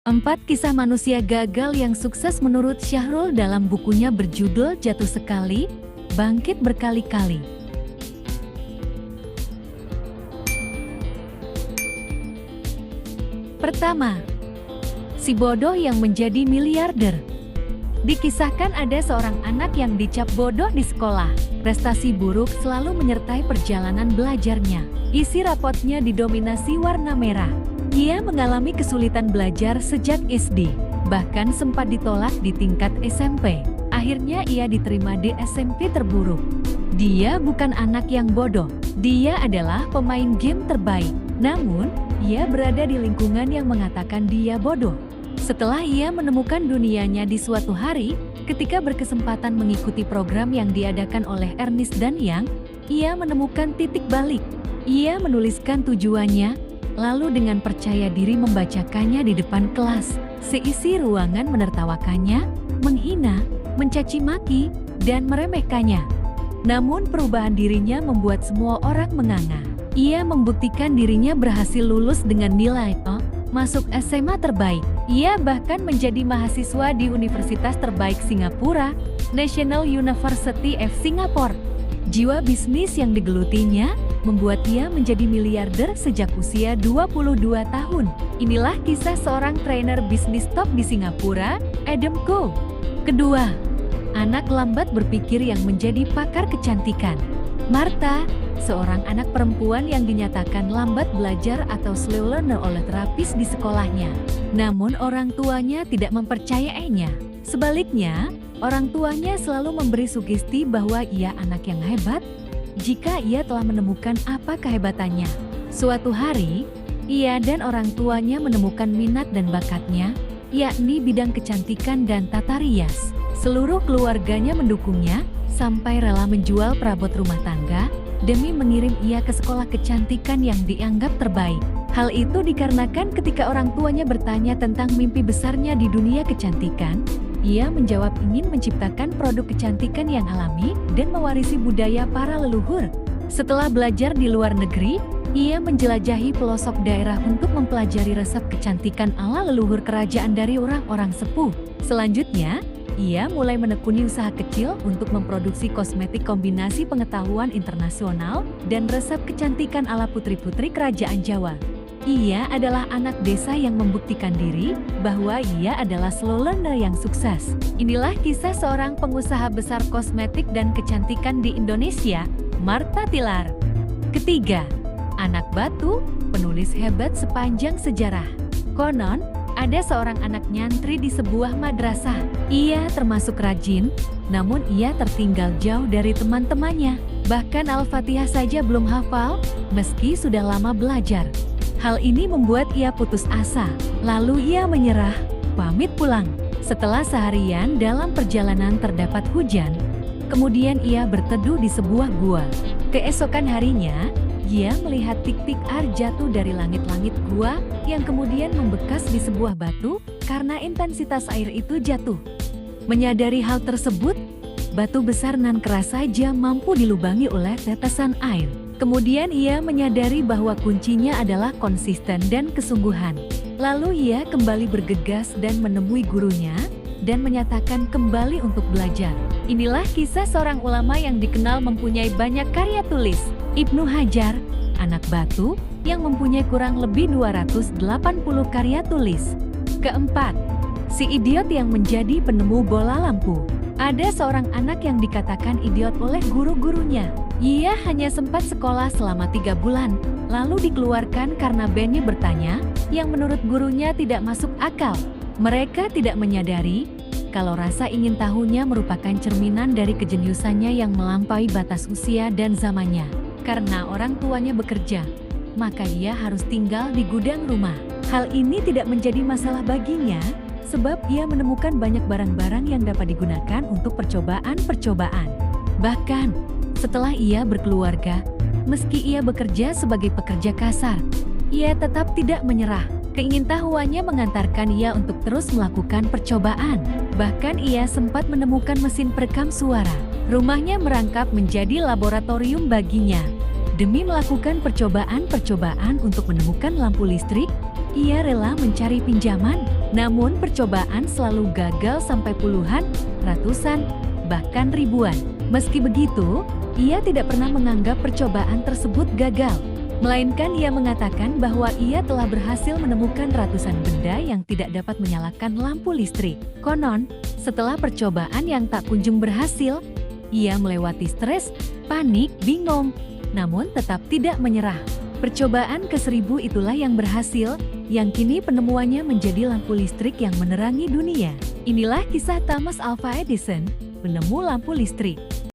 4 kisah manusia gagal yang sukses menurut Syahrul dalam bukunya berjudul Jatuh Sekali, Bangkit Berkali-kali. Pertama, si bodoh yang menjadi miliarder. Dikisahkan ada seorang anak yang dicap bodoh di sekolah. Prestasi buruk selalu menyertai perjalanan belajarnya. Isi rapotnya didominasi warna merah. Ia mengalami kesulitan belajar sejak SD, bahkan sempat ditolak di tingkat SMP. Akhirnya ia diterima di SMP terburuk. Dia bukan anak yang bodoh, dia adalah pemain game terbaik. Namun, ia berada di lingkungan yang mengatakan dia bodoh. Setelah ia menemukan dunianya di suatu hari, ketika berkesempatan mengikuti program yang diadakan oleh Ernest dan Young, ia menemukan titik balik. Ia menuliskan tujuannya, lalu dengan percaya diri membacakannya di depan kelas. Seisi ruangan menertawakannya, menghina, mencaci maki, dan meremehkannya. Namun perubahan dirinya membuat semua orang menganga. Ia membuktikan dirinya berhasil lulus dengan nilai O, masuk SMA terbaik. Ia bahkan menjadi mahasiswa di Universitas terbaik Singapura, National University of Singapore. Jiwa bisnis yang digelutinya membuat ia menjadi miliarder sejak usia 22 tahun. Inilah kisah seorang trainer bisnis top di Singapura, Adam Khoo. Kedua, anak lambat berpikir yang menjadi pakar kecantikan. Martha, seorang anak perempuan yang dinyatakan lambat belajar atau slow learner oleh terapis di sekolahnya. Namun orang tuanya tidak mempercayainya. Sebaliknya, orang tuanya selalu memberi sugesti bahwa ia anak yang hebat jika ia telah menemukan apa kehebatannya. Suatu hari, ia dan orang tuanya menemukan minat dan bakatnya, yakni bidang kecantikan dan tata rias. Seluruh keluarganya mendukungnya, sampai rela menjual perabot rumah tangga, demi mengirim ia ke sekolah kecantikan yang dianggap terbaik. Hal itu dikarenakan ketika orang tuanya bertanya tentang mimpi besarnya di dunia kecantikan, ia menjawab ingin menciptakan produk kecantikan yang alami dan mewarisi budaya para leluhur. Setelah belajar di luar negeri, ia menjelajahi pelosok daerah untuk mempelajari resep kecantikan ala leluhur kerajaan dari orang-orang sepuh. Selanjutnya, ia mulai menekuni usaha kecil untuk memproduksi kosmetik kombinasi pengetahuan internasional dan resep kecantikan ala putri-putri kerajaan Jawa. Ia adalah anak desa yang membuktikan diri bahwa ia adalah slow learner yang sukses. Inilah kisah seorang pengusaha besar kosmetik dan kecantikan di Indonesia, Martha Tilar. Ketiga, anak batu, penulis hebat sepanjang sejarah. Konon, ada seorang anak nyantri di sebuah madrasah. Ia termasuk rajin, namun ia tertinggal jauh dari teman-temannya. Bahkan Al-Fatihah saja belum hafal, meski sudah lama belajar. Hal ini membuat ia putus asa, lalu ia menyerah, pamit pulang. Setelah seharian dalam perjalanan terdapat hujan, kemudian ia berteduh di sebuah gua. Keesokan harinya, ia melihat tik-tik air jatuh dari langit-langit gua yang kemudian membekas di sebuah batu karena intensitas air itu jatuh. Menyadari hal tersebut, batu besar nan keras saja mampu dilubangi oleh tetesan air. Kemudian ia menyadari bahwa kuncinya adalah konsisten dan kesungguhan. Lalu ia kembali bergegas dan menemui gurunya dan menyatakan kembali untuk belajar. Inilah kisah seorang ulama yang dikenal mempunyai banyak karya tulis, Ibnu Hajar, anak batu, yang mempunyai kurang lebih 280 karya tulis. Keempat, si idiot yang menjadi penemu bola lampu. Ada seorang anak yang dikatakan idiot oleh guru-gurunya. Ia hanya sempat sekolah selama 3 bulan, lalu dikeluarkan karena bandnya bertanya, yang menurut gurunya tidak masuk akal. Mereka tidak menyadari kalau rasa ingin tahunya merupakan cerminan dari kejeniusannya yang melampaui batas usia dan zamannya. Karena orang tuanya bekerja, maka ia harus tinggal di gudang rumah. Hal ini tidak menjadi masalah baginya, sebab ia menemukan banyak barang-barang yang dapat digunakan untuk percobaan-percobaan. Bahkan, setelah ia berkeluarga, meski ia bekerja sebagai pekerja kasar, ia tetap tidak menyerah. Keingintahuannya mengantarkan ia untuk terus melakukan percobaan. Bahkan ia sempat menemukan mesin perekam suara. Rumahnya merangkap menjadi laboratorium baginya. Demi melakukan percobaan-percobaan untuk menemukan lampu listrik, Ia rela mencari pinjaman, namun percobaan selalu gagal sampai puluhan, ratusan, bahkan ribuan. Meski begitu, ia tidak pernah menganggap percobaan tersebut gagal. Melainkan ia mengatakan bahwa ia telah berhasil menemukan ratusan benda yang tidak dapat menyalakan lampu listrik. Konon, setelah percobaan yang tak kunjung berhasil, ia melewati stres, panik, bingung, namun tetap tidak menyerah. Percobaan ke-1000 itulah yang berhasil, yang kini penemuannya menjadi lampu listrik yang menerangi dunia. Inilah kisah Thomas Alva Edison, penemu lampu listrik.